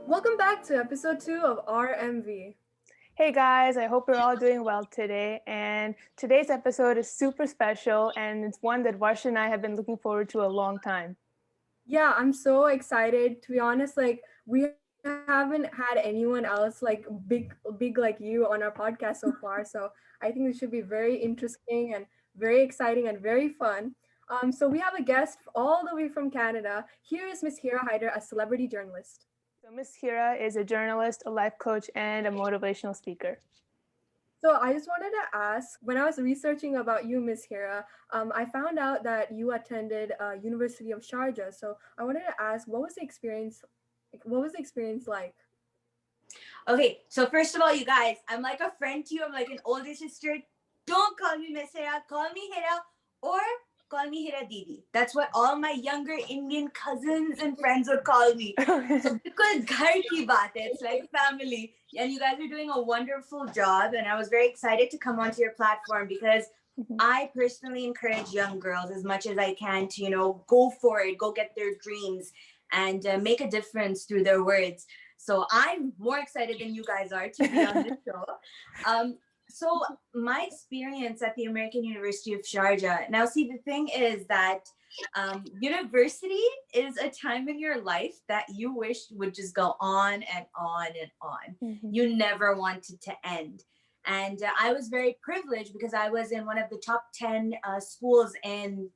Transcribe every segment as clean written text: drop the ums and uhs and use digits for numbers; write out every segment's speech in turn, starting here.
Welcome back to episode 2 of RMV. Hey guys, I hope you're all doing well today. And today's episode is super special and it's one that Varsha and I have been looking forward to a long time. Yeah, I'm so excited. To be honest, we haven't had anyone else big like you on our podcast so far. So I think this should be very interesting and very exciting and very fun. So we have a guest all the way from Canada. Here is Miss Hira Hyder, a celebrity journalist. So, Miss Hira is a journalist, a life coach, and a motivational speaker. So I just wanted to ask, when I was researching about you, Miss Hira, I found out that you attended University of Sharjah. So I wanted to ask, what was the experience? What was the experience like? Okay, so first of all, you guys, I'm like a friend to you. I'm like an older sister. Don't call me Miss Hira. Call me Hira or call me Hira Didi. That's what all my younger Indian cousins and friends would call me. So because ghar ki baat hai, it's like family. And you guys are doing a wonderful job. And I was very excited to come onto your platform because I personally encourage young girls as much as I can to, go for it, go get their dreams and make a difference through their words. So I'm more excited than you guys are to be on this show. So my experience at the American University of Sharjah. Now, see, the thing is that university is a time in your life that you wish would just go on and on and on. Mm-hmm. You never want it to end. And I was very privileged because I was in one of the top 10 schools in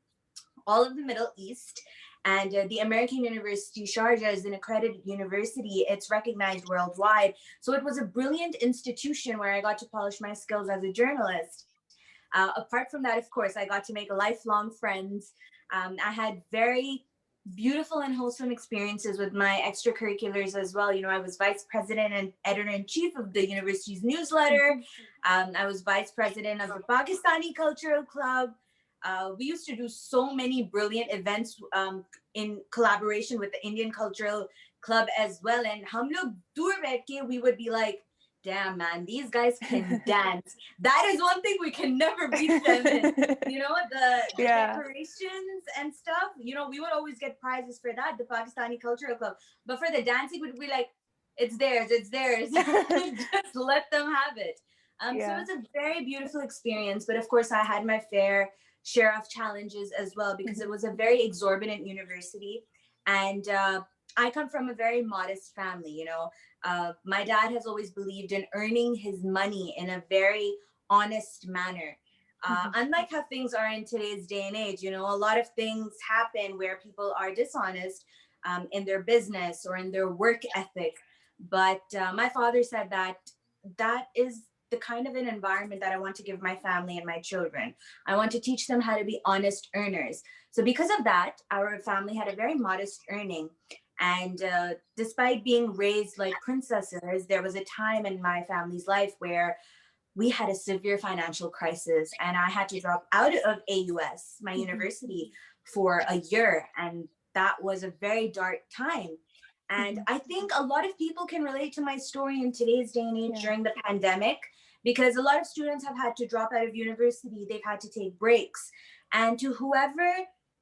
all of the Middle East. And the American University Sharjah is an accredited university. It's recognized worldwide. So it was a brilliant institution where I got to polish my skills as a journalist. Apart from that, of course, I got to make lifelong friends. I had very beautiful and wholesome experiences with my extracurriculars as well. I was vice president and editor-in-chief of the university's newsletter. I was vice president of the Pakistani Cultural Club. We used to do so many brilliant events in collaboration with the Indian Cultural Club as well. And hum log dur baith ke, we would be like, damn man, these guys can dance. That is one thing we can never beat them in. The decorations and stuff, we would always get prizes for that, the Pakistani Cultural Club. But for the dancing, we'd be like, it's theirs. Just let them have it. So it was a very beautiful experience. But of course, I had my fair share of challenges as well because it was a very exorbitant university. And I come from a very modest family. My dad has always believed in earning his money in a very honest manner. Unlike how things are in today's day and age, a lot of things happen where people are dishonest in their business or in their work ethic. But my father said that is the kind of an environment that I want to give my family and my children. I want to teach them how to be honest earners. So because of that, our family had a very modest earning. And despite being raised like princesses, there was a time in my family's life where we had a severe financial crisis and I had to drop out of AUS, my university, for a year. And that was a very dark time. And I think a lot of people can relate to my story in today's day and age during the pandemic, because a lot of students have had to drop out of university. They've had to take breaks. And to whoever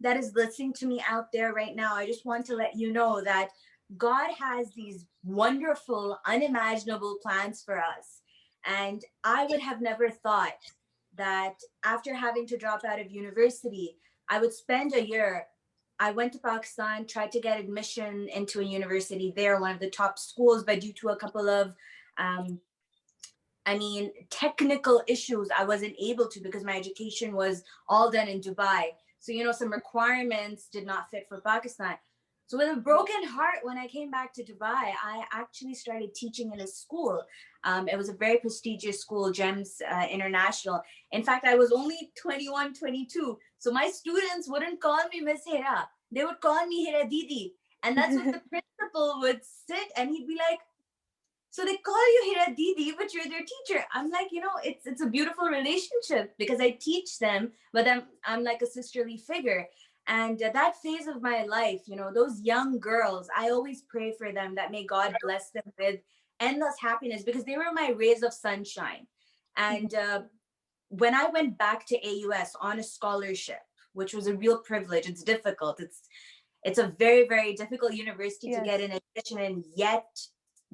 that is listening to me out there right now, I just want to let you know that God has these wonderful, unimaginable plans for us. And I would have never thought that after having to drop out of university, I would spend a year. I went to Pakistan, tried to get admission into a university there, one of the top schools, but due to a couple of, technical issues, I wasn't able to because my education was all done in Dubai. So, some requirements did not fit for Pakistan. So with a broken heart, when I came back to Dubai, I actually started teaching in a school. It was a very prestigious school, GEMS International. In fact, I was only 21, 22. So my students wouldn't call me Miss Hira. They would call me Hira Didi. And that's what the principal would sit and he'd be like, so they call you Hira Didi, but you're their teacher. I'm like, it's a beautiful relationship because I teach them, but I'm like a sisterly figure. And that phase of my life, those young girls, I always pray for them that may God bless them with endless happiness because they were my rays of sunshine. And when I went back to AUS on a scholarship, which was a real privilege, it's difficult. It's a very, very difficult university to get an admission in, yet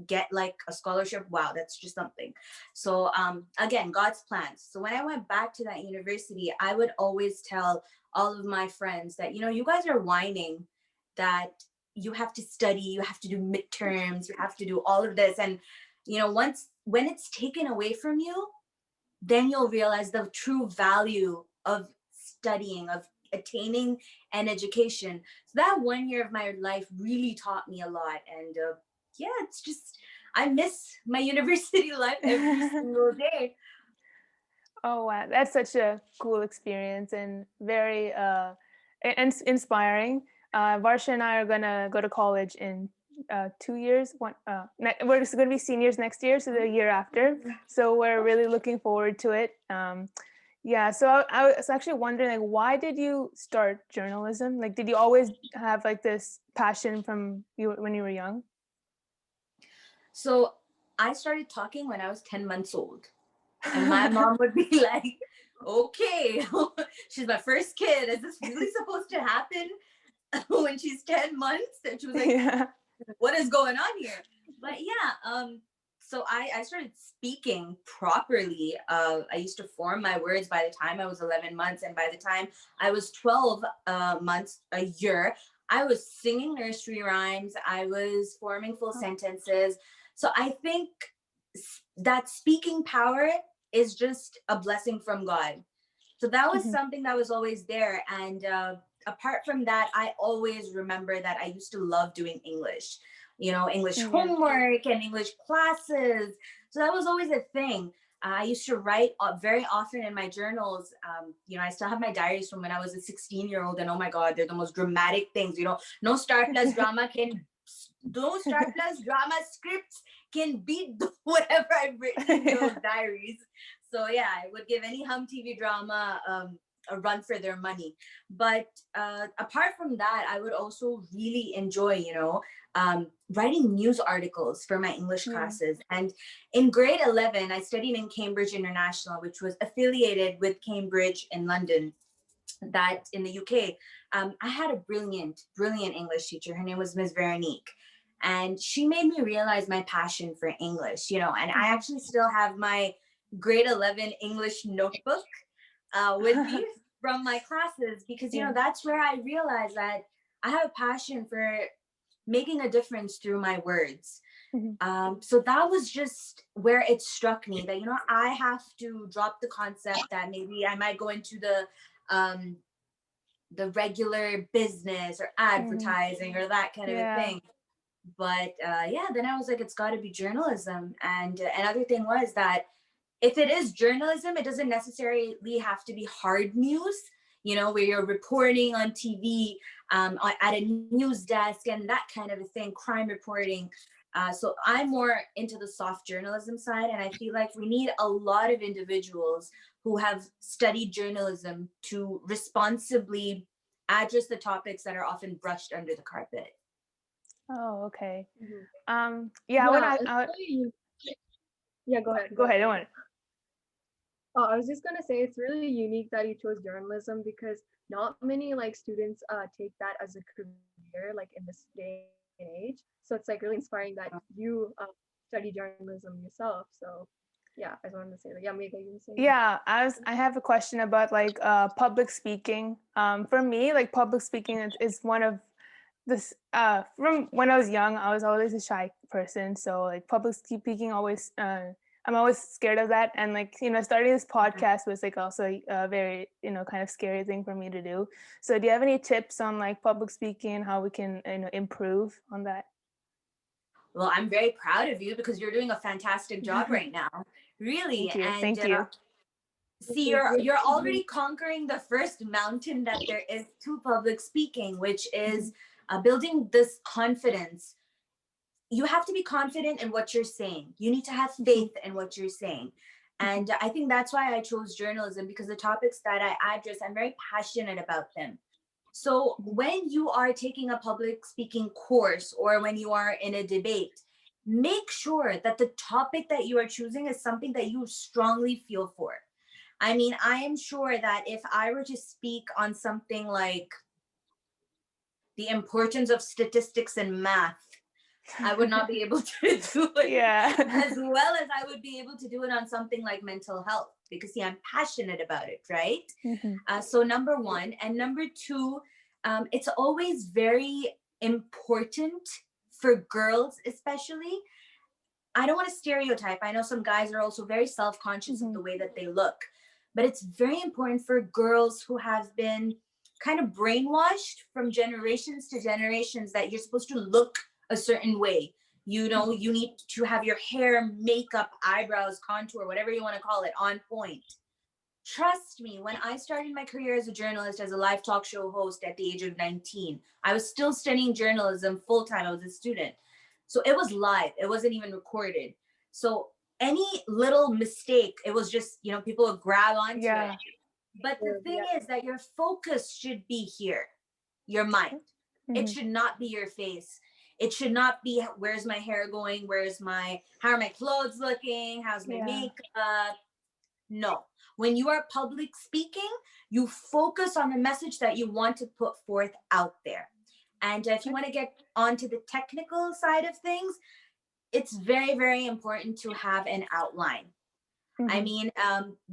get like a scholarship, wow, that's just something. So again, God's plans. So when I went back to that university, I would always tell all of my friends that, you guys are whining that you have to study, you have to do midterms, you have to do all of this. And, once when it's taken away from you, then you'll realize the true value of studying, of attaining an education. So that 1 year of my life really taught me a lot. And yeah, it's just, I miss my university life every single day. Oh wow, that's such a cool experience and very inspiring. Varsha and I are gonna go to college in 2 years. We're just gonna be seniors next year, so the year after. So we're really looking forward to it. Yeah, so I was actually wondering, like, why did you start journalism? Like, did you always have like this passion from you when you were young? So I started talking when I was 10 months old. And my mom would be like, okay, she's my first kid. Is this really supposed to happen when she's 10 months? And she was like, Yeah. what is going on here? But yeah, so I started speaking properly. I used to form my words by the time I was 11 months. And by the time I was 12 months, a year, I was singing nursery rhymes. I was forming full sentences. So I think that speaking power is just a blessing from God. So that was something that was always there. And apart from that, I always remember that I used to love doing English, English homework and English classes. So that was always a thing. I used to write very often in my journals. I still have my diaries from when I was a 16-year-old, and oh my God, they're the most dramatic things. No Star Plus drama scripts can beat whatever I've written in those diaries. So yeah, I would give any Hum TV drama a run for their money. But apart from that, I would also really enjoy, writing news articles for my English classes. And in grade 11, I studied in Cambridge International, which was affiliated with Cambridge in London, that in the UK. I had a brilliant English teacher. Her name was Ms. Veronique. And she made me realize my passion for English, and I actually still have my grade 11 English notebook with me from my classes, because, that's where I realized that I have a passion for making a difference through my words. So that was just where it struck me that, I have to drop the concept that maybe I might go into the regular business or advertising or that kind of a thing. But then I was like, it's got to be journalism. And another thing was that if it is journalism, it doesn't necessarily have to be hard news, where you're reporting on TV, at a news desk and that kind of a thing, crime reporting. So I'm more into the soft journalism side. And I feel like we need a lot of individuals who have studied journalism to responsibly address the topics that are often brushed under the carpet. Oh, okay. Yeah, When yeah, go ahead. Go ahead. I want. Oh, I was just gonna say it's really unique that you chose journalism, because not many like students take that as a career like in this day and age. So it's like really inspiring that you study journalism yourself. So yeah, I just wanted to say that. Yeah, Megha, you were saying. Yeah, I have a question about like public speaking. For me, like public speaking is one of this from when I was young, I was always a shy person. So like public speaking always I'm always scared of that. And like, starting this podcast was like also a very, kind of scary thing for me to do. So do you have any tips on like public speaking, how we can, improve on that? Well, I'm very proud of you because you're doing a fantastic job right now. Really. Thank you. And Thank you. See, you're already conquering the first mountain that there is to public speaking, which is building this confidence. You have to be confident in what you're saying. You need to have faith in what you're saying. And I think that's why I chose journalism, because the topics that I address, I'm very passionate about them. So when you are taking a public speaking course or when you are in a debate, make sure that the topic that you are choosing is something that you strongly feel for. I mean, I am sure that if I were to speak on something like the importance of statistics and math, I would not be able to do it Yeah. as well as I would be able to do it on something like mental health, because see, I'm passionate about it, right? Mhm. So number one. And number two, it's always very important for girls, especially. I don't want to stereotype. I know some guys are also very self-conscious of Mhm. the way that they look, but it's very important for girls who have been kind of brainwashed from generations to generations that you're supposed to look a certain way. You know, you need to have your hair, makeup, eyebrows, contour, whatever you want to call it, on point. Trust me, when I started my career as a journalist, as a live talk show host at the age of 19, I was still studying journalism full time. I was a student. So it was live, it wasn't even recorded. So any little mistake, it was just, people would grab onto it. Yeah. But the thing Yeah. is that your focus should be here, your mind. It Mhm. should not be your face. It should not be where's my hair going, how are my clothes looking, how's my Yeah. makeup. No. When you are public speaking, you focus on the message that you want to put forth out there. And if you want to get onto the technical side of things, it's very, very important to have an outline. I Mhm. mean,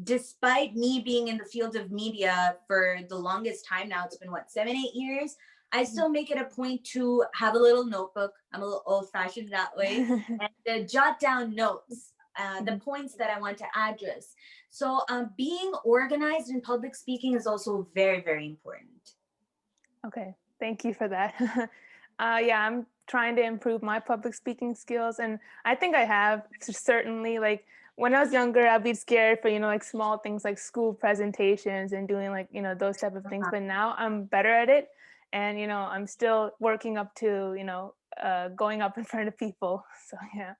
despite me being in the field of media for the longest time now, it's been what, 7, 8 years. I Mhm. still make it a point to have a little notebook. I'm a little old fashioned that way, and to jot down notes, the Mhm. points that I want to address. So, being organized in public speaking is also very, very important. Okay, thank you for that. Yeah, I'm trying to improve my public speaking skills, and I think I have certainly. Like when I was younger, I'd be scared for like small things like school presentations and doing like those type of things. Uh-huh. But now I'm better at it, and I'm still working up to going up in front of people. So yeah.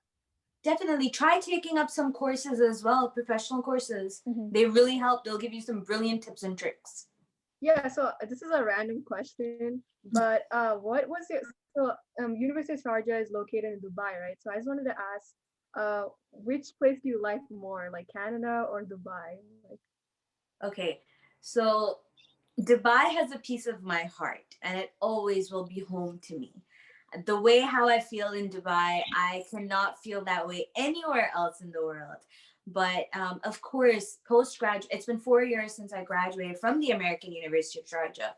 Definitely try taking up some courses as well, professional courses. Hmm. They really help. They'll give you some brilliant tips and tricks. Yeah, so this is a random question, but what was your University of Sharjah is located in Dubai, right? So I just wanted to ask, which place do you like more, like Canada or Dubai? Like, Okay, so Dubai has a piece of my heart, and it always will be home to me. The way how I feel in Dubai, I cannot feel that way anywhere else in the world. But of course, postgraduate, it's been 4 years since I graduated from the American University of Sharjah.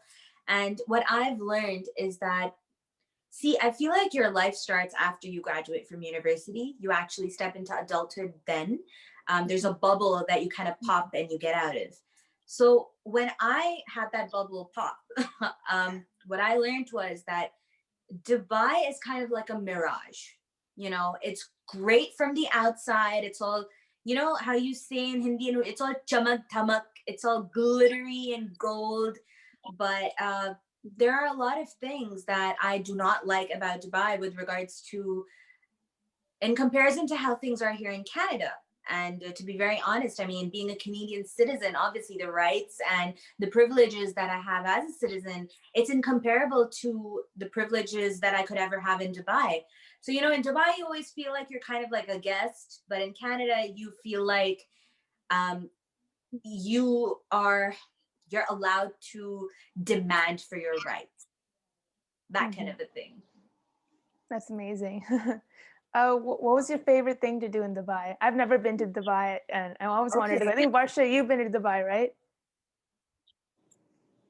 And what I've learned is that, see, I feel like your life starts after you graduate from university. You actually step into adulthood then. There's a bubble that you kind of pop and you get out of. So when I had that bubble pop, what I learned was that Dubai is kind of like a mirage. It's great from the outside. It's all, how you say in Hindi, it's all chamak tamak. It's all glittery and gold. But there are a lot of things that I do not like about Dubai with regards to, in comparison to how things are here in Canada. And to be very honest, I mean, being a Canadian citizen, obviously the rights and the privileges that I have as a citizen, it's incomparable to the privileges that I could ever have in Dubai. So, in Dubai, you always feel like you're kind of like a guest, but in Canada, you feel like um, you are you're allowed to demand for your rights, that kind Hmm. of a thing. That's amazing. What was your favorite thing to do in Dubai? I've never been to Dubai, and I always wanted to go. Okay. I think Varsha, you've been to Dubai, right?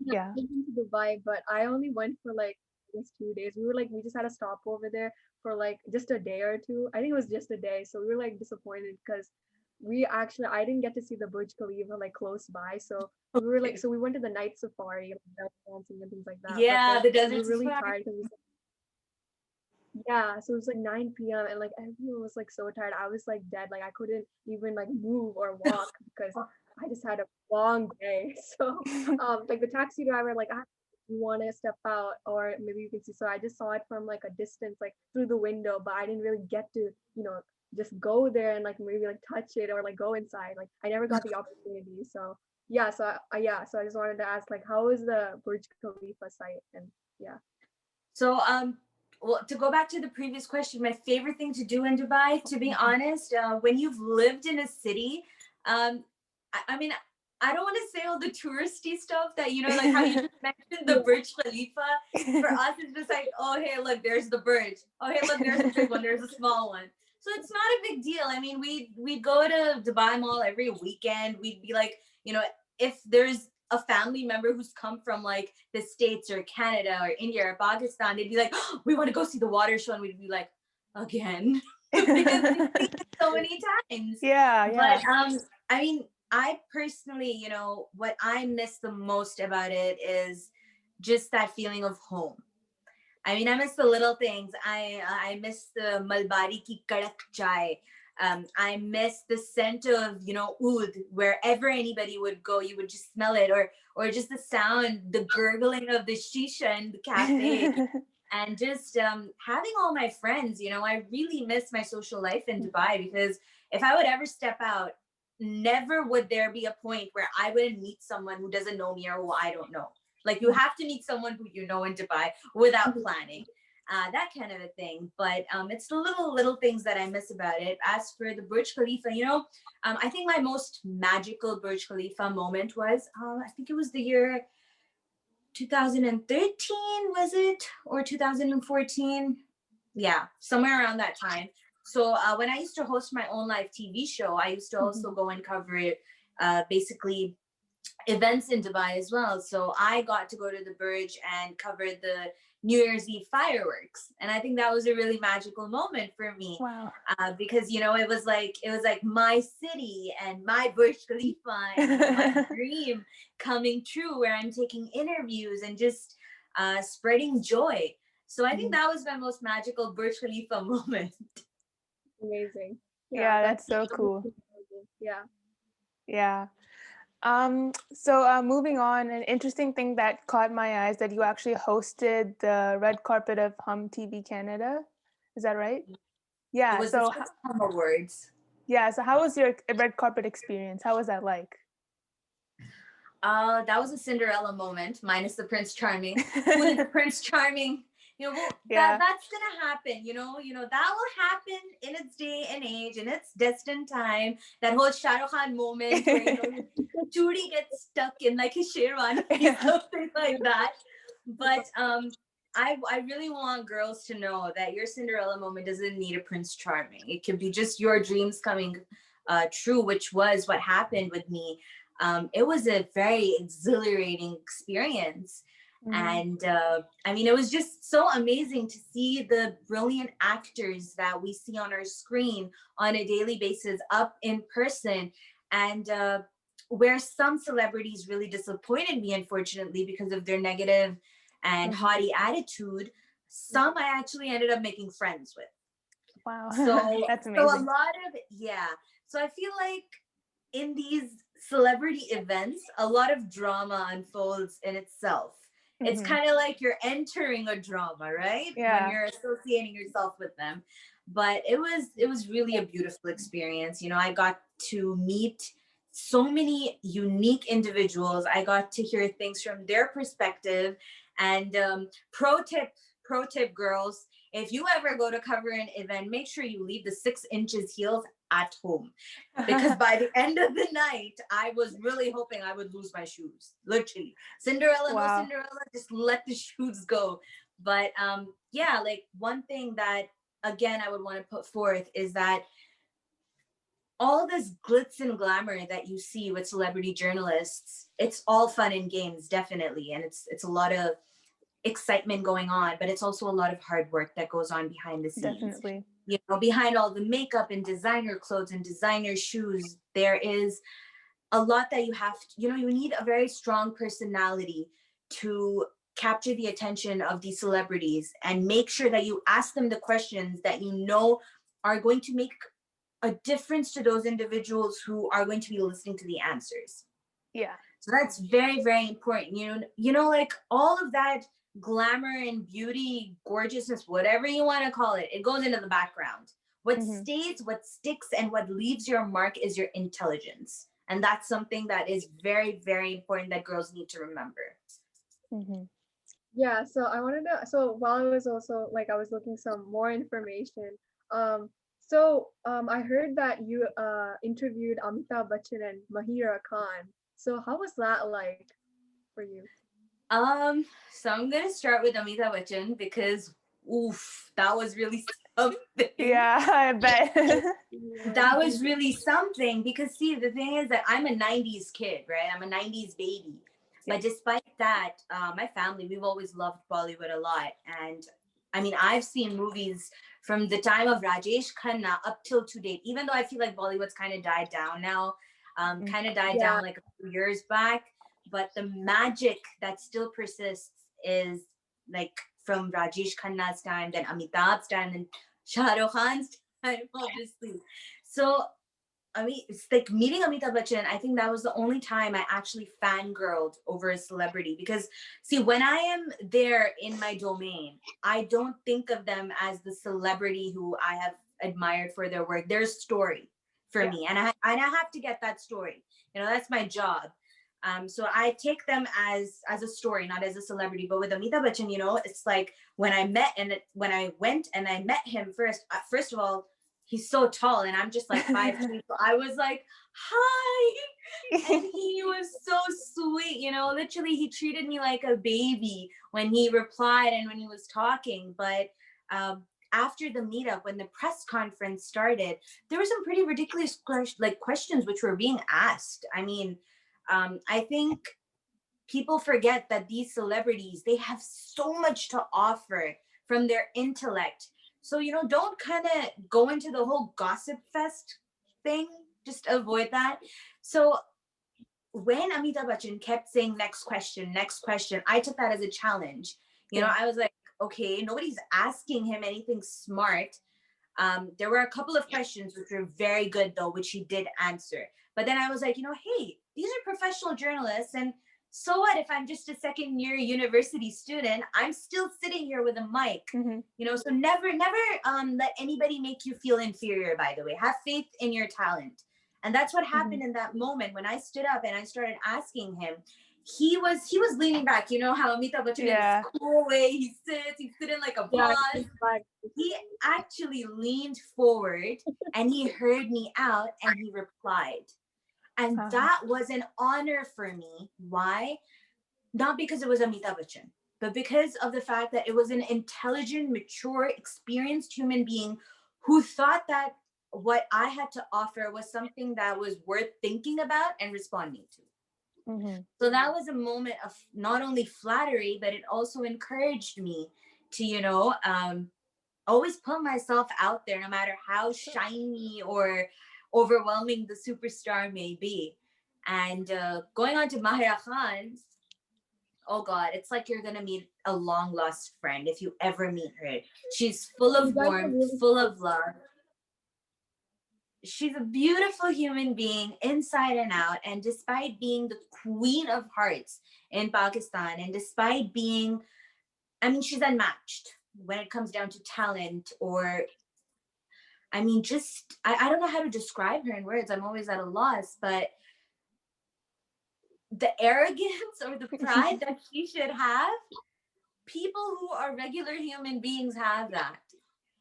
yeah, Yeah. I've been to Dubai, but I only went for like just 2 days. We just had a stop over there for like just a day or two. I think it was just a day, so we were like disappointed because I didn't get to see the Burj Khalifa like close by, so Okay. we went to the night safari, like dancing and things like that. But Yeah, then the we desert were really safari. tired because yeah, so it was like 9 p.m. and like everyone was like so tired. I was like dead. Like I couldn't even like move or walk because I just had a long day. So like the taxi driver like you want to step out or maybe you can see. So I just saw it from like a distance, like through the window, but I didn't really get to, just go there and like maybe like touch it or like go inside. Like I never got the opportunity. So yeah, so I just wanted to ask like how is the Burj Khalifa site and yeah. So, well, to go back to the previous question, my favorite thing to do in Dubai, to be honest, when you've lived in a city, I mean, I don't want to say all the touristy stuff that, like how you just mentioned the Burj Khalifa. For us, it's just like, oh, hey, look, there's the Burj. Oh, hey, look, there's a big one. There's a small one. So it's not a big deal. I mean, we'd go to Dubai Mall every weekend. We'd be like, if there's a family member who's come from like the States or Canada or India or Pakistan, they'd be like, oh, we want to go see the water show. And we'd be like, again, because we've seen it so many times. Yeah, yeah. But I mean, I personally, what I miss the most about it is just that feeling of home. I mean, I miss the little things. I miss the Malbari ki kadak chai. I miss the scent of oud. Wherever anybody would go, you would just smell it, or just the sound, the gurgling of the shisha in the cafe, and just having all my friends. I really miss my social life in Dubai, because if I would ever step out, never would there be a point where I wouldn't meet someone who doesn't know me or who I don't know. Like, you have to meet someone who you know in Dubai without planning, that kind of a thing. But it's the little things that I miss about it. As for the Burj Khalifa, I think my most magical Burj Khalifa moment was, I think it was the year 2013, was it? Or 2014? Yeah, somewhere around that time. So when I used to host my own live TV show, I used to also go and cover it, basically events in Dubai as well. So I got to go to the Burj and cover the New Year's Eve fireworks, and I think that was a really magical moment for me. Wow. Because it was like my city and my Burj Khalifa and my dream coming true, where I'm taking interviews and just spreading joy. So I think that was my most magical Burj Khalifa moment. Amazing. Yeah, that's so cool. Yeah. Yeah. So moving on, an interesting thing that caught my eyes that you actually hosted the red carpet of Hum TV Canada. Is that right? It Yeah. was the first Hum Awards. Yeah. So how was your red carpet experience? How was that like? That was a Cinderella moment, minus the Prince Charming. Who is the Prince Charming? That's gonna happen. That will happen in its day and age, in its destined time. That whole Shah Rukh Khan moment where Chudi gets stuck in like his sherwani, something like that. But I really want girls to know that your Cinderella moment doesn't need a Prince Charming. It could be just your dreams coming true, which was what happened with me. It was a very exhilarating experience. And I mean, it was just so amazing to see the brilliant actors that we see on our screen on a daily basis up in person. And where some celebrities really disappointed me, unfortunately, because of their negative and haughty attitude, some I actually ended up making friends with. Wow. So that's amazing. So a lot of, So I feel like in these celebrity events, a lot of drama unfolds in itself. It's kind of like you're entering a drama, right? Yeah. When you're associating yourself with them. But it was really a beautiful experience. I got to meet so many unique individuals. I got to hear things from their perspective. And pro tip, girls, if you ever go to cover an event, make sure you leave the 6 inches heels at home, because by the end of the night, I was really hoping I would lose my shoes. Literally, Cinderella, Wow. No Cinderella, just let the shoes go. But like one thing that again I would want to put forth is that all this glitz and glamour that you see with celebrity journalists, it's all fun and games, definitely, and it's a lot of excitement going on, but it's also a lot of hard work that goes on behind the scenes. Definitely. Behind all the makeup and designer clothes and designer shoes, there is a lot that you have to, you need a very strong personality to capture the attention of these celebrities and make sure that you ask them the questions that are going to make a difference to those individuals who are going to be listening to the answers. Yeah. So that's very, very important. Like all of that glamour and beauty, gorgeousness, whatever you want to call it, it goes into the background. What stays, what sticks, and what leaves your mark is your intelligence. And that's something that is very, very important that girls need to remember. Yeah, so so while I was also like, I was looking some more information. I heard that you interviewed Amitabh Bachchan and Mahira Khan. So how was that like for you? So I'm gonna start with Amitabh Bachchan because oof, that was really something. Yeah, I bet. That was really something because see, the thing is that I'm a 90s kid, right? I'm a 90s baby. Yeah. But despite that, my family, we've always loved Bollywood a lot. And I mean, I've seen movies from the time of Rajesh Khanna up till to date, even though I feel like Bollywood's kind of died down now, Mm. kind of died Yeah, down like a few years back. But the magic that still persists is like from Rajesh Khanna's time, then Amitabh's time, then Shah Rukh Khan's time, obviously. So I mean, it's like meeting Amitabh Bachchan. I think that was the only time I actually fangirled over a celebrity because, see, when I am there in my domain, I don't think of them as the celebrity who I have admired for their work. Their story for Yeah. me, and I have to get that story. You know, that's my job. So I take them as a story, not as a celebrity. But with Amitabh Bachchan, you know, it's like when I went and I met him first. First of all, he's so tall and I'm just like 5'2". So I was like, hi. And he was so sweet, you know, literally he treated me like a baby when he replied and when he was talking. But after the meetup, when the press conference started, there were some pretty ridiculous questions which were being asked. I mean, I think people forget that these celebrities, they have so much to offer from their intellect. So you know, don't kind of go into the whole gossip fest thing, just avoid that. So when Amitabh Bachchan kept saying next question, I took that as a challenge. You know, Yeah. I was like, okay, nobody's asking him anything smart. There were a couple of questions which were very good though, which he did answer. But then I was like, you know, hey, these are professional journalists, and so what if I'm just a second year university student? I'm still sitting here with a mic. Hmm. You know, so never let anybody make you feel inferior, by the way. Have faith in your talent. And that's what Hmm. happened in that moment when I stood up and I started asking him. He was leaning back, you know how Amitabh Bachchan in his Yeah. cool way, he's sitting like a yeah, boss. it's like He actually leaned forward and he heard me out and he replied. And Uh-huh. that was an honor for me. Why? Not because it was Amitabh Bachchan, but because of the fact that it was an intelligent, mature, experienced human being who thought that what I had to offer was something that was worth thinking about and responding to. Hmm. So that was a moment of not only flattery, but it also encouraged me to, always put myself out there, no matter how shiny or overwhelming the superstar may be. And going on to Mahira Khan, oh God, it's like you're gonna meet a long lost friend if you ever meet her. She's full you of guys are warmth, really full close. of love. She's a beautiful human being inside and out. And despite being the queen of hearts in Pakistan, and despite being, I mean, she's unmatched when it comes down to talent or I mean, just I don't know how to describe her in words. I'm always at a loss, but the arrogance or the pride that she should have, people who are regular human beings have that.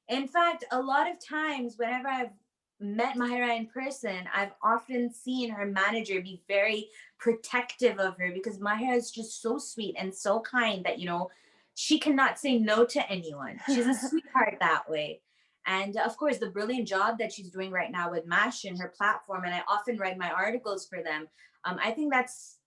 In fact, a lot of times, whenever I've met Mahira in person, I've often seen her manager be very protective of her because Mahira is just so sweet and so kind that, you know, she cannot say no to anyone. She's a sweetheart that way. And of course, the brilliant job that she's doing right now with MASH and her platform, and I often write my articles for them. I think that's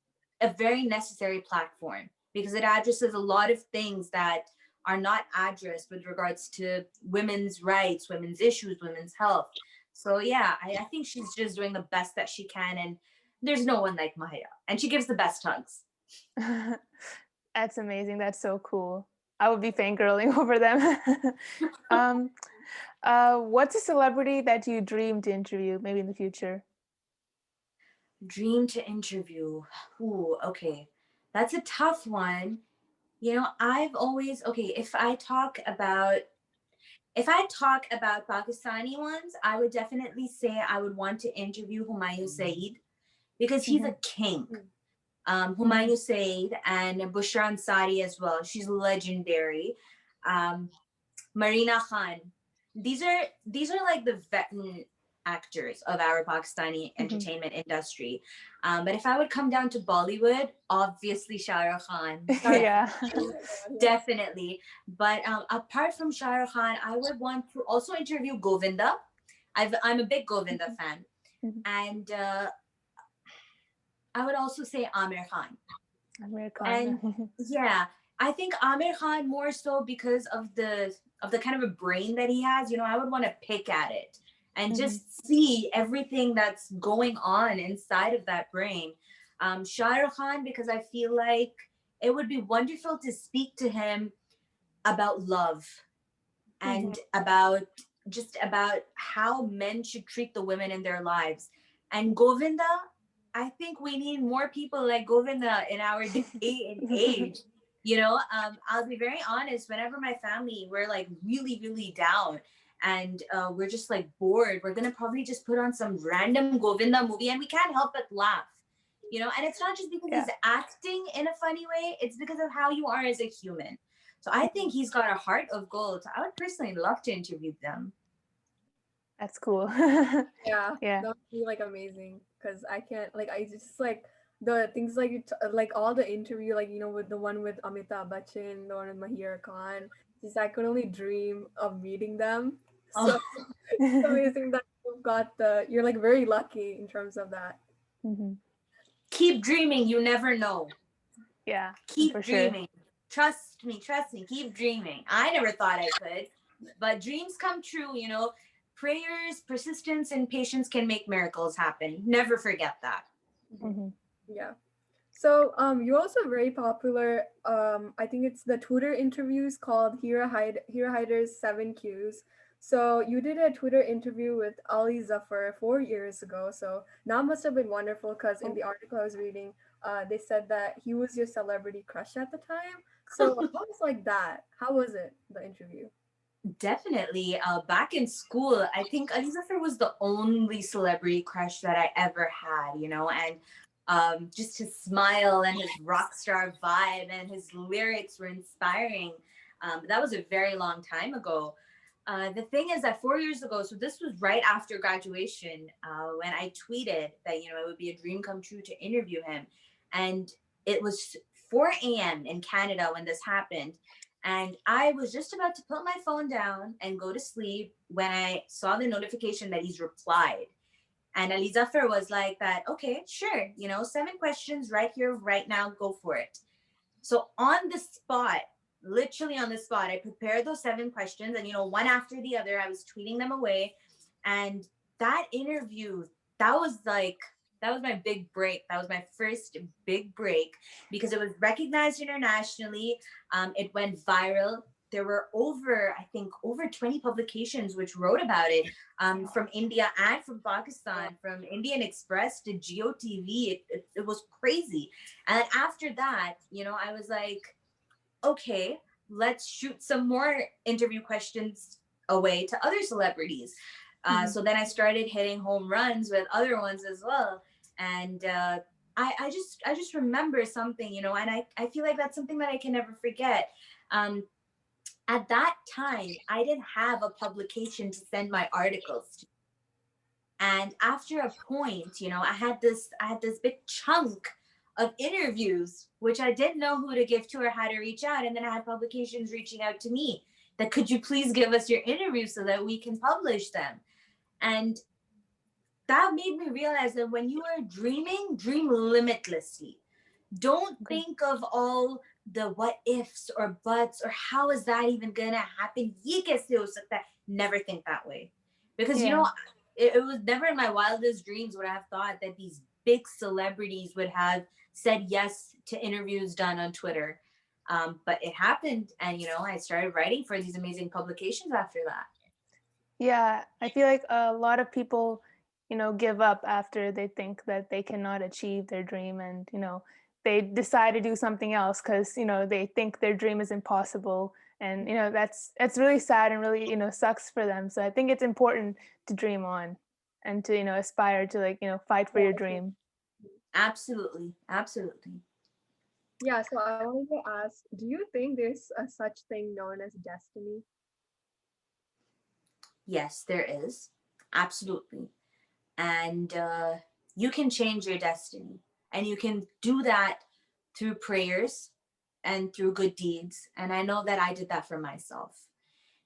a very necessary platform because it addresses a lot of things that are not addressed with regards to women's rights, women's issues, women's health. So yeah, I think she's just doing the best that she can, and there's no one like Mahira, and she gives the best hugs. That's amazing. That's so cool. I would be fangirling over them. um, what's a celebrity that you dream to interview, maybe in the future? Dream to interview. Ooh, okay, that's a tough one. You know, I've always okay. If I talk about Pakistani ones, I would definitely say I would want to interview Humayun Saeed because he's Hmm. a king. Hmm. Humayun Saeed and Bushra Ansari as well. She's legendary. Um, Marina Khan. These are like the vet. actors of our Pakistani Mhm. entertainment industry. But if I would come down to Bollywood, obviously Shah Rukh Khan, Yeah. Oh my God, yes. definitely. But apart from Shah Rukh Khan, I would want to also interview Govinda. I'm a big Govinda Mhm. fan, Mhm. and I would also say Amir Khan. And Americana. yeah, I think Amir Khan more so because of the kind of a brain that he has. You know, I would want to pick at it and Mhm. just see everything that's going on inside of that brain. Shah Rukh Khan, because I feel like it would be wonderful to speak to him about love Mhm. and about just about how men should treat the women in their lives. And Govinda, I think we need more people like Govinda in our day and age. You know, I'll be very honest. Whenever my family we're like really, really down, and we're just like bored, we're gonna probably just put on some random Govinda movie, and we can't help but laugh. You know, and it's not just because Yeah. he's acting in a funny way; it's because of how you are as a human. So I think he's got a heart of gold. So I would personally love to interview them. That's cool. Yeah, Yeah. that would be like amazing because I can't like I just like the things like like all the interview like with the one with Amitabh Bachchan, the one with Mahir Khan. Just I could only dream of meeting them. So Oh, it's amazing that you're like very lucky in terms of that. Mhm. keep dreaming. You never know. Yeah, Keep for sure. dreaming. Trust me, keep dreaming. I never thought I could, but dreams come true, you know. Prayers, persistence, and patience can make miracles happen. Never forget that. Mhm. Mhm. Yeah. So you're also very popular. I think it's the Twitter interviews called Hira Hyder's 7 Qs. So you did a Twitter interview with Ali Zafar 4 years ago. So that must have been wonderful because in Oh. the article I was reading, they said that he was your celebrity crush at the time. So how was like that? How was it, the interview? Definitely. Back in school, I think Ali Zafar was the only celebrity crush that I ever had, you know, and just his smile and his rock star vibe and his lyrics were inspiring. But that was a very long time ago. The thing is that 4 years ago, so this was right after graduation, when I tweeted that, you know, it would be a dream come true to interview him. And it was 4 a.m. in Canada when this happened. And I was just about to put my phone down and go to sleep when I saw the notification that he's replied. And Ali Zafar was like that, okay, sure, you know, 7 questions right here, right now, go for it. So on the spot, literally on the spot, I prepared those 7 questions and, you know, one after the other, I was tweeting them away. And that interview, that was like, that was my big break. That was my first big break because it was recognized internationally. It went viral. There were over, I think, over 20 publications which wrote about it, from India and from Pakistan, from Indian Express to GOTV. It was crazy. And then after that, you know, I was like, okay, let's shoot some more interview questions away to other celebrities. Mhm. So then I started hitting home runs with other ones as well. And I just remember something, you know, and I feel like that's something that I can never forget. Um, at that time, I didn't have a publication to send my articles to. And after a point, you know, I had this big chunk of interviews which I didn't know who to give to or how to reach out. And then I had publications reaching out to me that could you please give us your interviews so that we can publish them. And that made me realize that when you are dreaming, dream limitlessly. Don't Okay. think of all the what ifs or buts or how is that even gonna happen. Ye kaise ho sakta hai? Never think that way. Because you know, Yeah. it was never in my wildest dreams would I have thought that these big celebrities would have said yes to interviews done on Twitter. But it happened, and you know, I started writing for these amazing publications after that. Yeah, I feel like a lot of people, give up after they think that they cannot achieve their dream and, they decide to do something else because, they think their dream is impossible. And, that's really sad and really, sucks for them. So I think it's important to dream on and to, aspire to like, fight for Yeah, your I think. dream. Absolutely, absolutely. Yeah, so I wanted to ask, do you think there's a such thing known as destiny? Yes, there is. absolutely. And you can change your destiny, and you can do that through prayers and through good deeds. And I know that I did that for myself,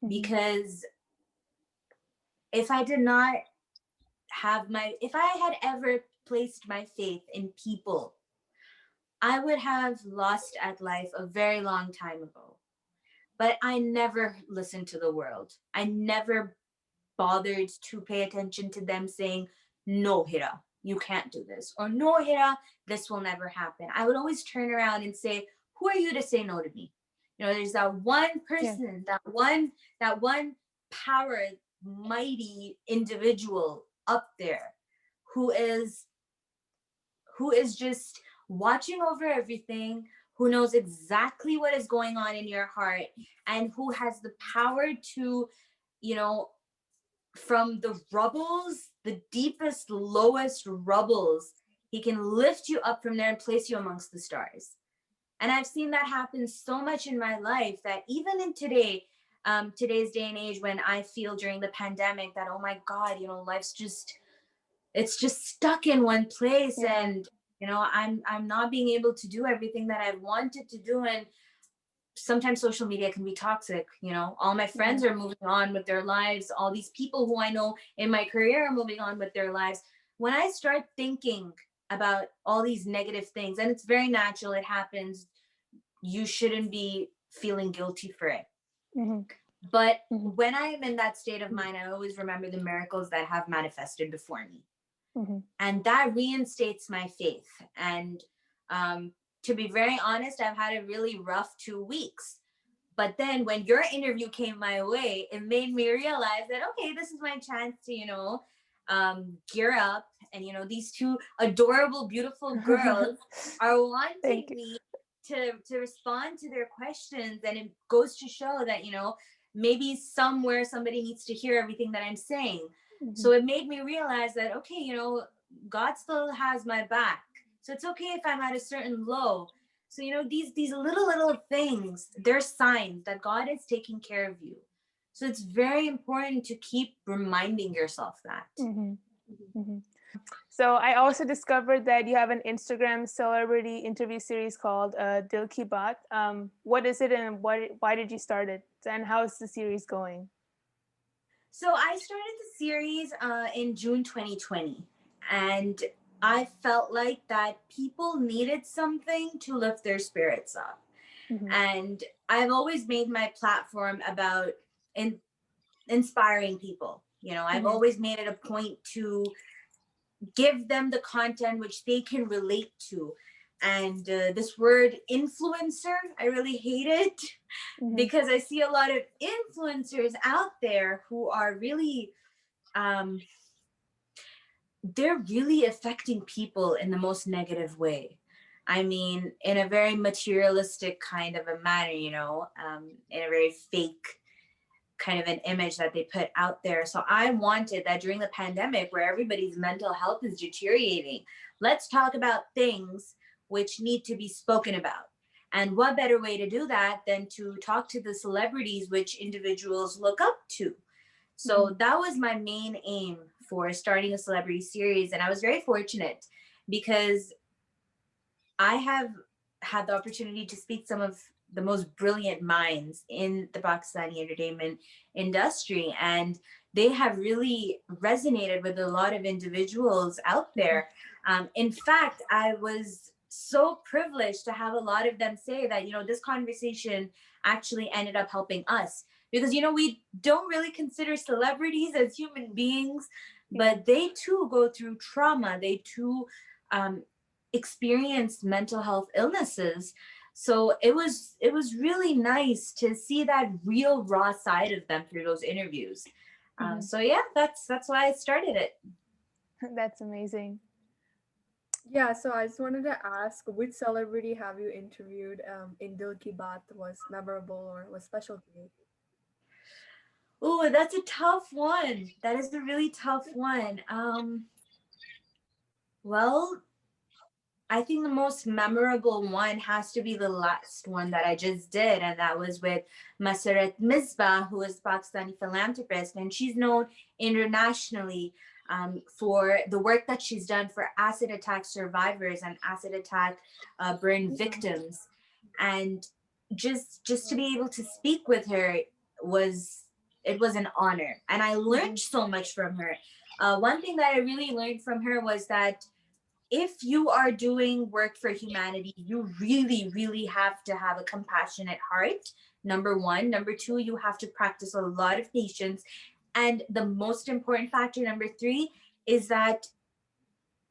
Mm-hmm. because if I did not if I had ever placed my faith in people, I would have lost at life a very long time ago. But I never listened to the world. I never bothered to pay attention to them saying, no, Hira, you can't do this. Or no, Hira, this will never happen. I would always turn around and say, who are you to say no to me? You know, there's that one Yeah. person, that one power, mighty individual up there who is just watching over everything, who knows exactly what is going on in your heart, and who has the power to, you know, from the rubbles, the deepest, lowest rubbles, he can lift you up from there and place you amongst the stars. And I've seen that happen so much in my life that even in today's day and age, when I feel during the pandemic that, oh my God, you know, life's just, it's just stuck in one place. Yeah. And you know, I'm not being able to do everything that I wanted to do. And sometimes social media can be toxic. You know, all my friends are moving on with their lives, all these people who I know in my career are moving on with their lives. When I start thinking about all these negative things, and it's very natural, it happens, you shouldn't be feeling guilty for it. Mm-hmm. But Mm-hmm. when I am in that state of mind, I always remember the miracles that have manifested before me. Mm-hmm. And that reinstates my faith. And to be very honest, I've had a really rough 2 weeks. But then when your interview came my way, it made me realize that, okay, this is my chance to, you know, gear up. And, you know, these two adorable, beautiful girls are wanting Thank you. me to respond to their questions. And it goes to show that, you know, maybe somewhere somebody needs to hear everything that I'm saying. Mm-hmm. So it made me realize that, okay, you know, God still has my back. So it's okay if I'm at a certain low. So, you know, these little things, they're signs that God is taking care of you. So it's very important to keep reminding yourself that. Mm-hmm. Mm-hmm. So I also discovered that you have an Instagram celebrity interview series called Dilkibot. What is it, and why did you start it, and how is the series going? So I started the series in June 2020, and I felt like that people needed something to lift their spirits up. Mm-hmm. And I've always made my platform about in, inspiring people. You know, I've Mm-hmm. always made it a point to give them the content which they can relate to. And this word influencer, I really hate it Mm-hmm. because I see a lot of influencers out there who are really, um, they're really affecting people in the most negative way. I mean, in a very materialistic kind of a manner, you know, in a very fake kind of an image that they put out there. So I wanted that during the pandemic where everybody's mental health is deteriorating, let's talk about things which need to be spoken about. And what better way to do that than to talk to the celebrities which individuals look up to? So that was my main aim for starting a celebrity series. And I was very fortunate because I have had the opportunity to speak some of the most brilliant minds in the Pakistani entertainment industry. And they have really resonated with a lot of individuals out there. In fact, I was so privileged to have a lot of them say that, you know, this conversation actually ended up helping us. Because, you know, we don't really consider celebrities as human beings, but they too go through trauma. They too um, experienced mental health illnesses. So it was really nice to see that real raw side of them through those interviews. Mm-hmm. So yeah, that's why I started it. That's amazing. Yeah, so I just wanted to ask, which celebrity have you interviewed in Dil Ki Baat was memorable or was special to you? Oh, that's a tough one. That is a really tough one. Well, I think the most memorable one has to be the last one that I just did, and that was with Maseret Misbah, who is a Pakistani philanthropist, and she's known internationally for the work that she's done for acid attack survivors and acid attack burn victims. And just to be able to speak with her was it was an honor, and I learned so much from her. One thing that I really learned from her was that if you are doing work for humanity, you really, really have to have a compassionate heart. Number one. Number two, you have to practice a lot of patience. And the most important factor, number three, is that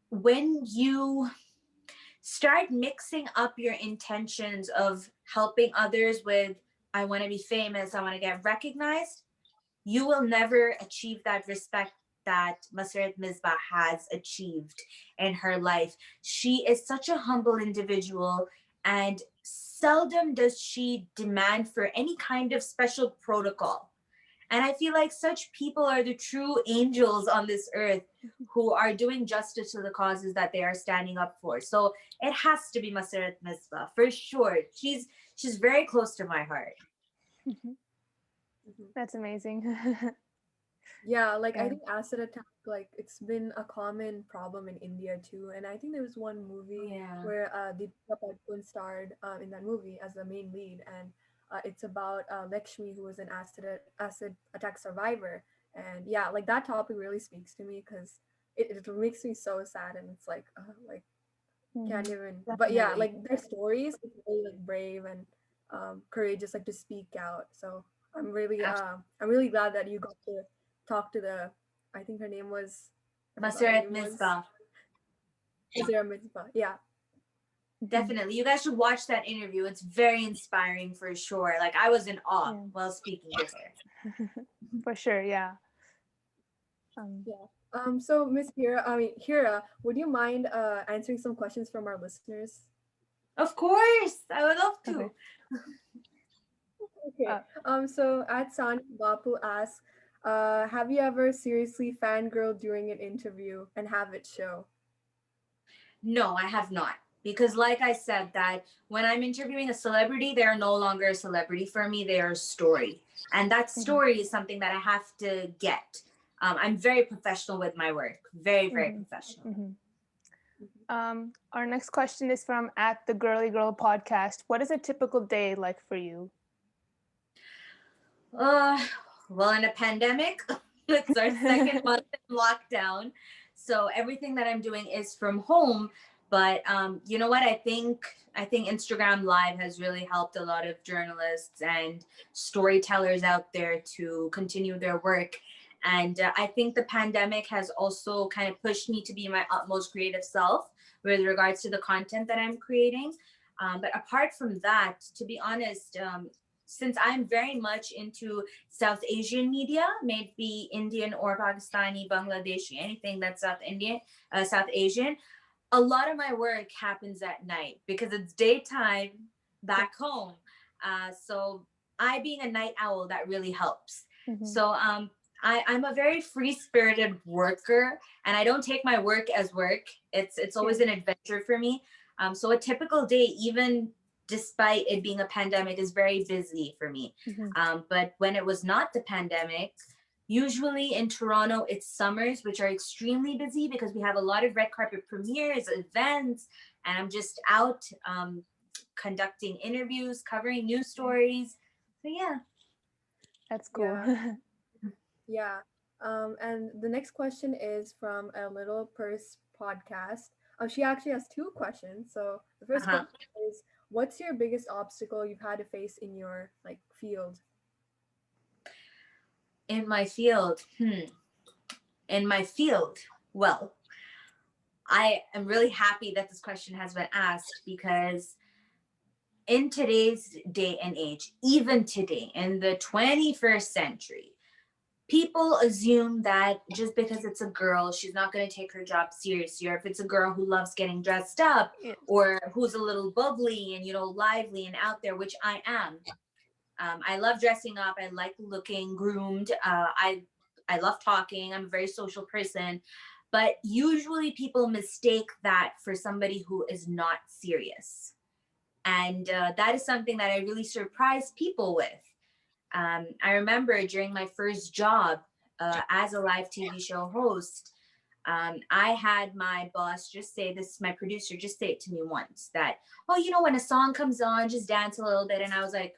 when you start mixing up your intentions of helping others with, I want to be famous, I want to get recognized, you will never achieve that respect that Maseret Misbah has achieved in her life. She is such a humble individual, and seldom does she demand for any kind of special protocol. And I feel like such people are the true angels on this earth who are doing justice to the causes that they are standing up for. So it has to be Maseret Misbah for sure. She's very close to my heart. That's amazing. Yeah, like I Yeah. think acid attack, like it's been a common problem in India too. And I think there was one movie Yeah. where Dilkibot starred in that movie as the main lead, and it's about Lakshmi, who was an acid attack survivor. And yeah, like that topic really speaks to me because it makes me so sad, and it's like can't even. But yeah, Definitely. like their stories, it's really like brave and courageous, like to speak out. So I'm really glad that you got to talk to the, I think her name was, I forgot her Maseret name was Misbah. Zira Mitzvah. Yeah. Definitely. You guys should watch that interview. It's very inspiring for sure. Like I was in awe Yeah. while speaking with her. For sure, yeah. Um, Yeah. So Miss Hira, I mean Hira, would you mind answering some questions from our listeners? Of course. I would love okay. to. Okay. Uh, So at Sani Bapu asks, have you ever seriously fangirl during an interview and have it show? No, I have not. Because like I said, that when I'm interviewing a celebrity, they are no longer a celebrity for me. They are a story. And that mhm, story is something that I have to get. I'm very professional with my work. Very, very mhm, professional. mhm. Our next question is from at the Girly Girl podcast. What is a typical day like for you? Uh, well, in a pandemic, it's our second month in lockdown. So everything that I'm doing is from home. But you know what? I think Instagram Live has really helped a lot of journalists and storytellers out there to continue their work. And I think the pandemic has also kind of pushed me to be my utmost creative self with regards to the content that I'm creating. But apart from that, to be honest, since I'm very much into South Asian media, may it be Indian or Pakistani, Bangladeshi, anything that's South Asian, a lot of my work happens at night because it's daytime back home. So I being a night owl, that really helps. Mhm, So I'm a very free spirited worker, and I don't take my work as work. It's yeah. always an adventure for me. So a typical day, even despite it being a pandemic, is very busy for me. Mhm, But when it was not the pandemic, usually in Toronto, it's summers, which are extremely busy because we have a lot of red carpet premieres, events, and I'm just out conducting interviews, covering news stories. So yeah. That's cool. Yeah. Yeah. And the next question is from a Little Purse podcast. She actually has two questions. So the first Uh-huh. question is, what's your biggest obstacle you've had to face in your like field? In my field, in my field, well, I am really happy that this question has been asked because in today's day and age, even today in the 21st century, people assume that just because it's a girl, she's not going to take her job seriously. Or if it's a girl who loves getting dressed up Yeah. or who's a little bubbly and, lively and out there, which I am. I love dressing up. I like looking groomed. I love talking. I'm a very social person. But usually people mistake that for somebody who is not serious. And that is something that I really surprise people with. I remember during my first job as a live TV show host, I had my boss just say this, my producer just say it to me once that, oh, you know, when a song comes on, just dance a little bit. And I was like,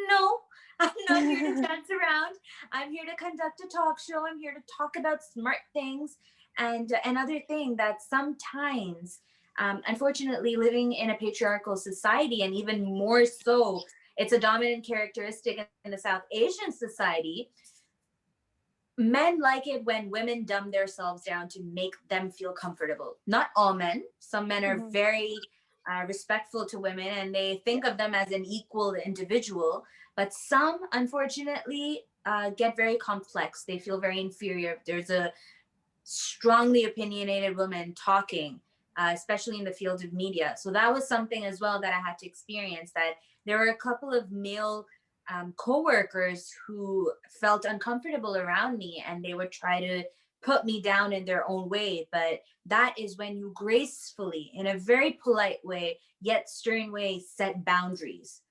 no, I'm not here to dance around. I'm here to conduct a talk show. I'm here to talk about smart things. And another thing that sometimes, unfortunately, living in a patriarchal society, and even more so, it's a dominant characteristic in the South Asian society. Men like it when women dumb themselves down to make them feel comfortable. Not all men. Some men are very respectful to women and they think of them as an equal individual. But some, unfortunately, get very complex. They feel very inferior. If there's a strongly opinionated woman talking, especially in the field of media. So that was something as well that I had to experience, that there were a couple of male co-workers who felt uncomfortable around me and they would try to put me down in their own way. But that is when you gracefully, in a very polite way, yet stern way, set boundaries.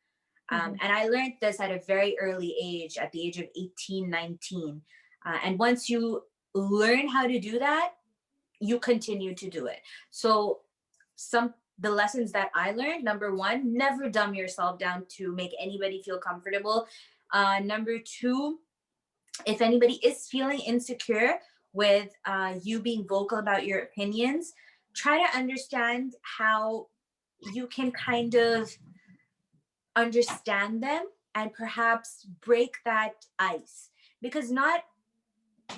And I learned this at a very early age, at the age of 18, 19. And once you learn how to do that, you continue to do it. So the lessons that I learned, number one, never dumb yourself down to make anybody feel comfortable. Number two, if anybody is feeling insecure with you being vocal about your opinions, try to understand how you can kind of understand them and perhaps break that ice, because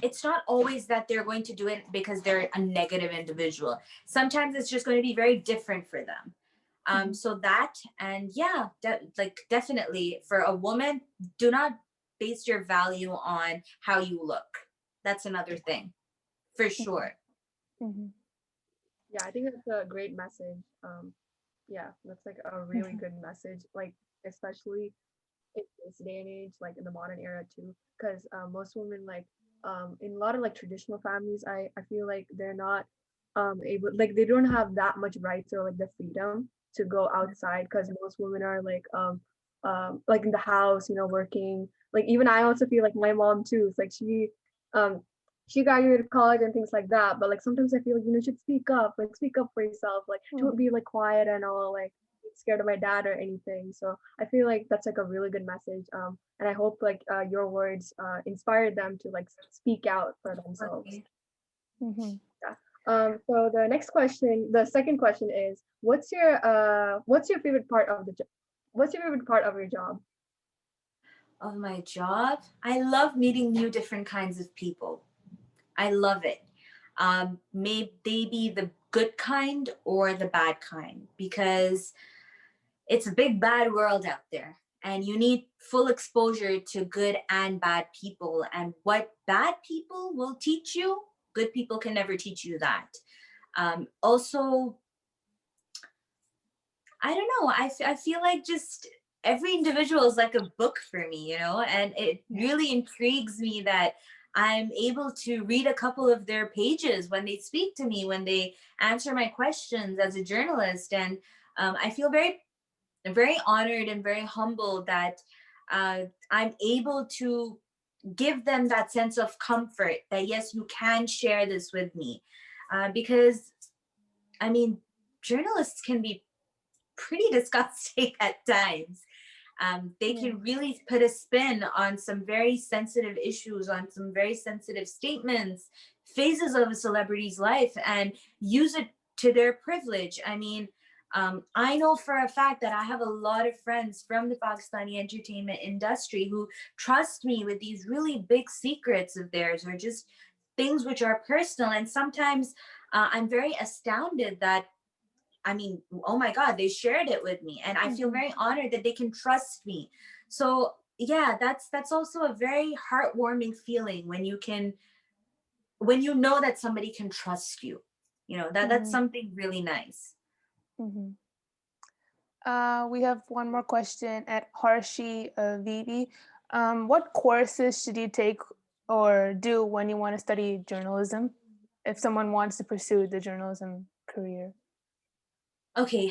it's not always that they're going to do it because they're a negative individual. Sometimes it's just going to be very different for them. So that, and yeah, definitely for a woman, do not base your value on how you look. That's another thing, for sure. Yeah, I think that's a great message. Yeah, that's like a really good message, like especially in this day and age, like in the modern era too, because most women, like in a lot of like traditional families, I feel like they're not able, like they don't have that much rights or like the freedom to go outside, because most women are like in the house, working. Like even I also feel like my mom too. It's like um she graduated college and things like that, but like sometimes I feel like you should speak up, like speak up for yourself, like don't be like quiet and all, like scared of my dad or anything. So I feel like that's like a really good message. And I hope like your words inspired them to like speak out for themselves. Okay. Yeah. So the second question is, what's your favorite part of what's your favorite part of your job? Of my job, I love meeting new different kinds of people. I love it. May they be the good kind or the bad kind, because it's a big bad world out there and you need full exposure to good and bad people. And what bad people will teach you, good people can never teach you that. Also, I don't know, I feel like just every individual is like a book for me, and it really intrigues me that I'm able to read a couple of their pages when they speak to me, when they answer my questions as a journalist. And I feel very, very honored and very humbled that I'm able to give them that sense of comfort that, yes, you can share this with me. Because, I mean, journalists can be pretty disgusting at times. They can really put a spin on some very sensitive issues, on some very sensitive statements, phases of a celebrity's life, and use it to their privilege. I mean, I know for a fact that I have a lot of friends from the Pakistani entertainment industry who trust me with these really big secrets of theirs, or just things which are personal. And sometimes I'm very astounded that, I mean, oh my God, they shared it with me. And I feel very honored that they can trust me. So yeah, that's also a very heartwarming feeling when you know that somebody can trust you. That's something really nice. We have one more question at Harshi Vivi. What courses should you take or do when you want to study journalism? if someone wants to pursue the journalism career? Okay,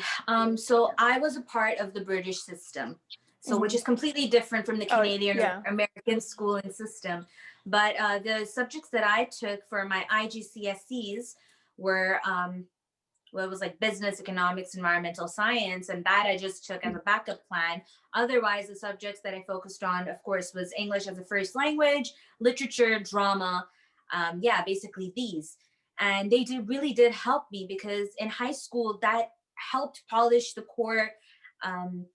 so I was a part of the British system, so which Mm-hmm. is completely different from the Oh, Canadian or yeah. American schooling system. But the subjects that I took for my IGCSEs were well, it was like business, economics, environmental science, and that I just took as a backup plan. Otherwise, the subjects that I focused on, of course, was English as a first language, literature, drama. Yeah, basically these. And they really did help me because in high school, that helped polish the core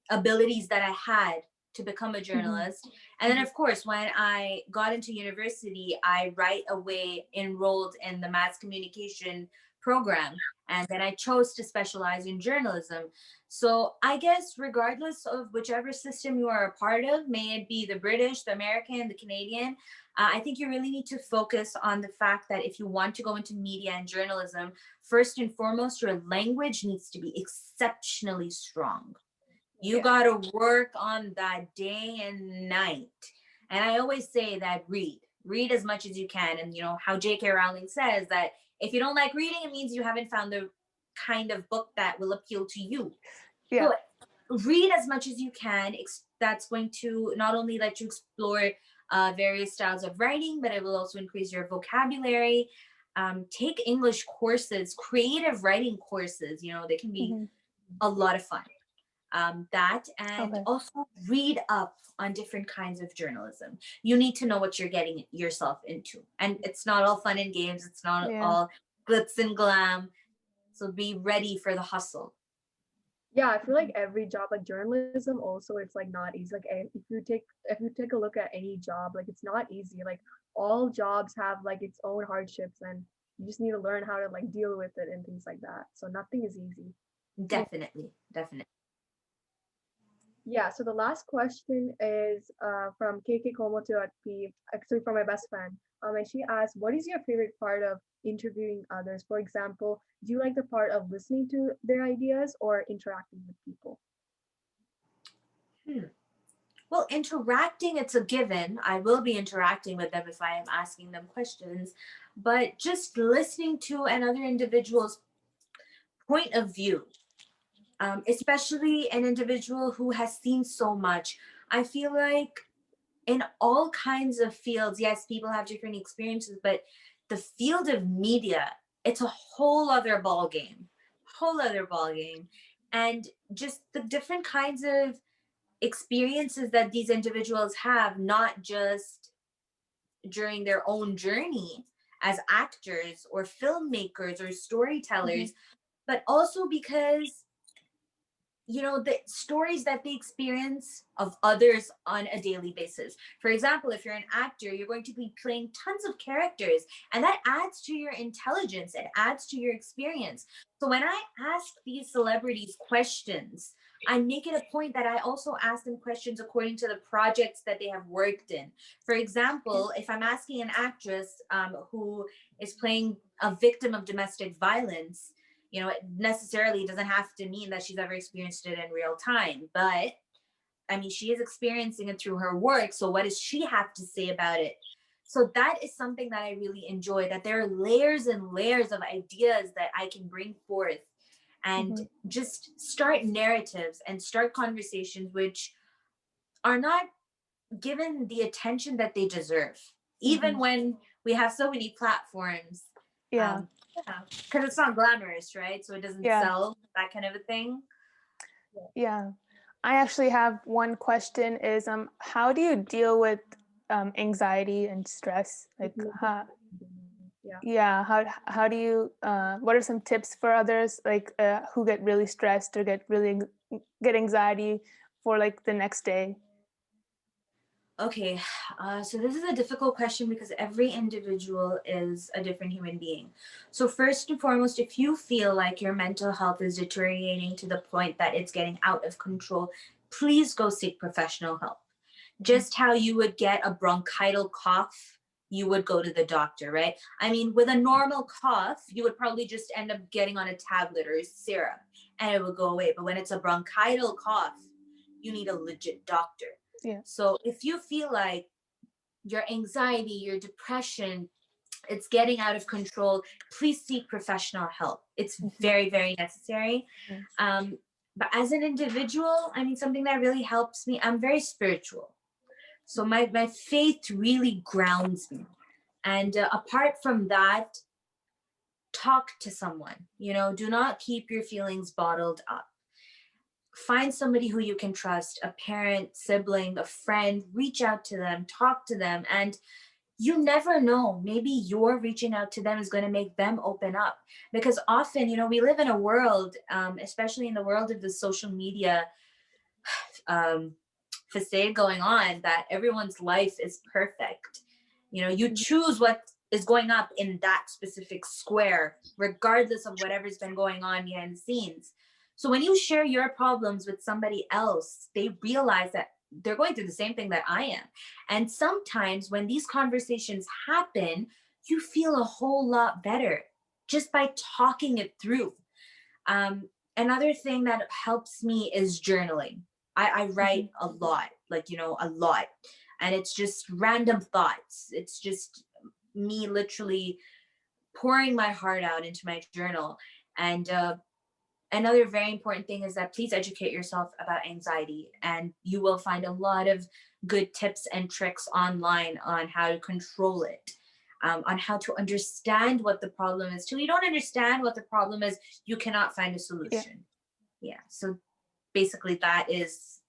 abilities that I had to become a Mm-hmm. journalist. And then, of course, when I got into university, I right away enrolled in the mass communication program. And then I chose to specialize in journalism. So I guess, regardless of whichever system you are a part of, may it be the British, the American, the Canadian, I think you really need to focus on the fact that if you want to go into media and journalism, first and foremost, your language needs to be exceptionally strong. You Yeah. got to work on that day and night. And I always say that read as much as you can. And you know how J.K. Rowling says that if you don't like reading, it means you haven't found the kind of book that will appeal to you. Yeah. So read as much as you can. That's going to not only let you explore various styles of writing, but it will also increase your vocabulary. Take English courses, creative writing courses. You know, they can be Mm-hmm. a lot of fun. That and Okay. also read up on different kinds of journalism. You need to know what you're getting yourself into, and it's not all fun and games. It's not Yeah. all glitz and glam. So be ready for the hustle. Yeah, I feel like every job, like journalism also, it's like not easy. Like if you take a look at any job, like it's not easy. Like all jobs have like its own hardships, and you just need to learn how to like deal with it and things like that. So nothing is easy. Definitely, definitely. Yeah, so the last question is from KK Komoto at P, actually from my best friend. And she asked, what is your favorite part of interviewing others? For example, do you like the part of listening to their ideas or interacting with people? Hmm. Well, interacting, it's a given. I will be interacting with them if I am asking them questions, but just listening to another individual's point of view, especially an individual who has seen so much. I feel like in all kinds of fields, yes, people have different experiences, but the field of media, it's a whole other ball game. And just the different kinds of experiences that these individuals have, not just during their own journey as actors or filmmakers or Mm-hmm. storytellers, but also because the stories that they experience of others on a daily basis. For example, if you're an actor, you're going to be playing tons of characters, and that adds to your intelligence, it adds to your experience. So when I ask these celebrities questions, I make it a point that I also ask them questions according to the projects that they have worked in. For example, if I'm asking an actress who is playing a victim of domestic violence, it necessarily doesn't have to mean that she's ever experienced it in real time, but I mean, she is experiencing it through her work. So what does she have to say about it? So that is something that I really enjoy, that there are layers and layers of ideas that I can bring forth and Mm-hmm. just start narratives and start conversations which are not given the attention that they deserve, Mm-hmm. even when we have so many platforms. Yeah. Um, yeah, because it's not glamorous, right? So it doesn't Yeah. sell, that kind of a thing. Yeah. I actually have one question is how do you deal with anxiety and stress? Like Yeah. yeah, how do you what are some tips for others like who get really stressed or get anxiety for like the next day? Okay, so this is a difficult question because every individual is a different human being. So, first and foremost, if you feel like your mental health is deteriorating to the point that it's getting out of control, please go seek professional help. Just how you would get a bronchital cough, you would go to the doctor, right? I mean, with a normal cough, you would probably just end up getting on a tablet or a syrup and it would go away. But when it's a bronchital cough, you need a legit doctor. Yeah. So if you feel like your anxiety, your depression, it's getting out of control, please seek professional help. It's very, very necessary. But as an individual, I mean, something that really helps me, I'm very spiritual. So my faith really grounds me. And apart from that, talk to someone, do not keep your feelings bottled up. Find somebody who you can trust, a parent, sibling, a friend, reach out to them, talk to them. And you never know, maybe your reaching out to them is going to make them open up. Because often, we live in a world, especially in the world of the social media facade going on, that everyone's life is perfect. You choose what is going up in that specific square, regardless of whatever's been going on behind the scenes. So when you share your problems with somebody else, they realize that they're going through the same thing that I am. And sometimes when these conversations happen, you feel a whole lot better just by talking it through. Another thing that helps me is journaling. I write a lot, a lot. And it's just random thoughts. It's just me literally pouring my heart out into my journal. And another very important thing is that please educate yourself about anxiety, and you will find a lot of good tips and tricks online on how to control it, on how to understand what the problem is. Till you don't understand what the problem is, you cannot find a solution. Yeah. So basically that is,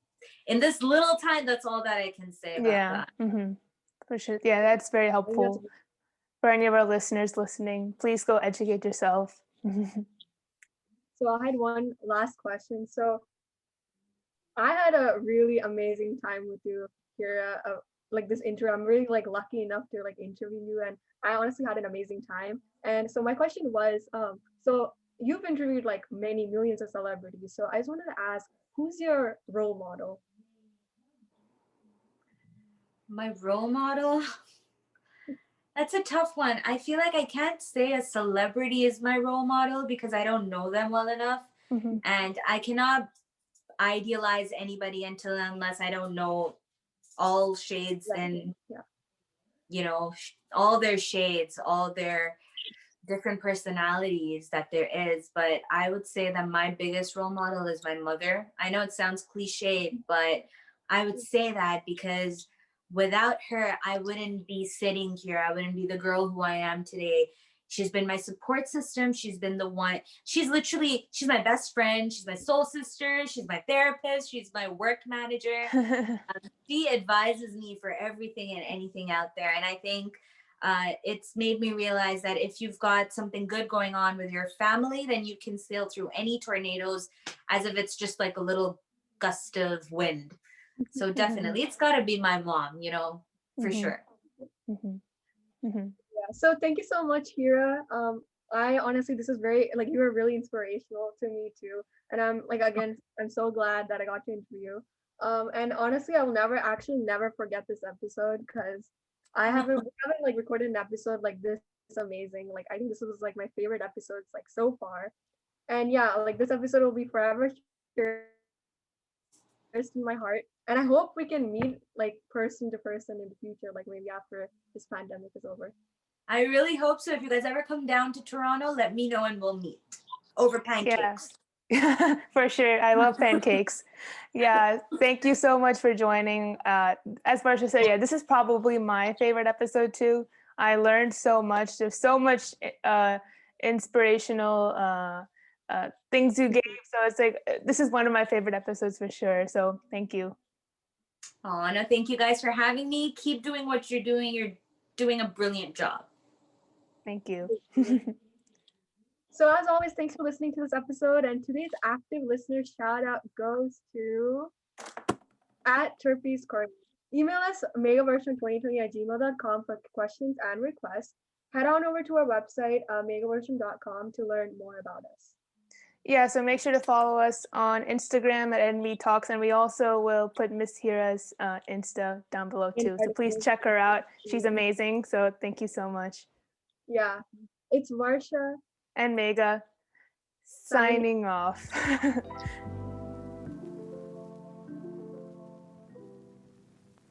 in this little time, that's all that I can say about that. For sure. Yeah, that's very helpful for any of our listeners listening. Please go educate yourself. So I had one last question. So I had a really amazing time with you, Hira. Like this interview, I'm really lucky enough to interview you, and I honestly had an amazing time. And so my question was, so you've interviewed many millions of celebrities. So I just wanted to ask, who's your role model? My role model? That's a tough one. I feel like I can't say a celebrity is my role model because I don't know them well enough. And I cannot idealize anybody unless I don't know all shades and, all their shades, all their different personalities that there is. But I would say that my biggest role model is my mother. I know it sounds cliched, but I would say that because without her, I wouldn't be sitting here. I wouldn't be the girl who I am today. She's been my support system. She's been the one. She's my best friend. She's my soul sister. She's my therapist. She's my work manager. She advises me for everything and anything out there. And I think it's made me realize that if you've got something good going on with your family, then you can sail through any tornadoes as if it's just like a little gust of wind. So definitely, it's got to be my mom, for sure. Yeah. So thank you so much, Hira. I honestly, this is very you were really inspirational to me too. And I'm again, I'm so glad that I got to interview you. And honestly, I will never forget this episode because we haven't recorded an episode like this amazing. I think this was my favorite episodes so far. And yeah, this episode will be forever cherished in my heart. And I hope we can meet person to person in the future, maybe after this pandemic is over. I really hope so. If you guys ever come down to Toronto, let me know and we'll meet over pancakes. Yeah. For sure. I love pancakes. Yeah. Thank you so much for joining. As Marsha said, yeah, this is probably my favorite episode too. I learned so much. There's so much inspirational things you gave. So it's this is one of my favorite episodes for sure. So thank you. Oh, no, thank you guys for having me. Keep doing what you're doing. You're doing a brilliant job. Thank you. So as always, thanks for listening to this episode. And today's active listener shout out goes to @Turpies Corner. Email us megaversion2020@gmail.com for questions and requests. Head on over to our website, megaversion.com, to learn more about us. Yeah, so make sure to follow us on Instagram at NME Talks, and we also will put Miss Hira's Insta down below too. So please check her out. She's amazing. So thank you so much. Yeah, it's Marsha and Mega signing off.